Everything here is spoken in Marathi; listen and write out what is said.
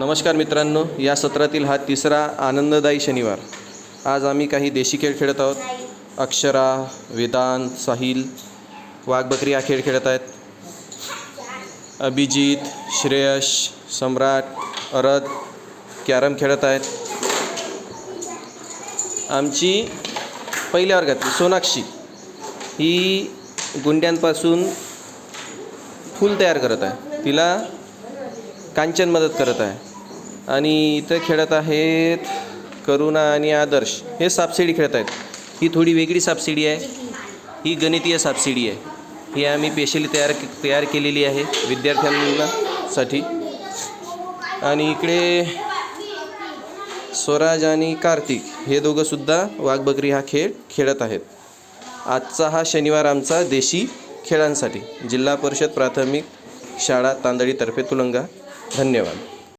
नमस्कार मित्रांनो, या सत्रातील हा तिसरा आनंददायी शनिवार। आज आम्ही काही देशी खेळ खेळत आहोत। अक्षरा, वेदांत, साहिल वाघबकरी हा खेळ खेळत आहेत। अभिजित, श्रेयश, सम्राट, अरद कॅरम खेळत आहेत। आमची पहिल्या वर्गातली सोनाक्षी ही गुंड्यांपासून फूल तयार करत आहे। तिला कांचन मदत करत आहे। आणि इथं खेळत आहेत करुणा आणि आदर्श, हे सापशिडी खेळत आहेत। ही थोडी वेगळी सापशिडी आहे, ही गणितीय सापशिडी आहे। ही आम्ही स्पेशली तयार केलेली आहे विद्यार्थ्यांसाठी। आणि इकडे स्वराज आणि कार्तिक हे दोघंसुद्धा वाघबकरी हा खेळ खेळत आहेत। आजचा हा शनिवार आमचा देशी खेळांसाठी जिल्हा परिषद प्राथमिक शाळा तांदळीतर्फे तुलंगा। धन्यवाद।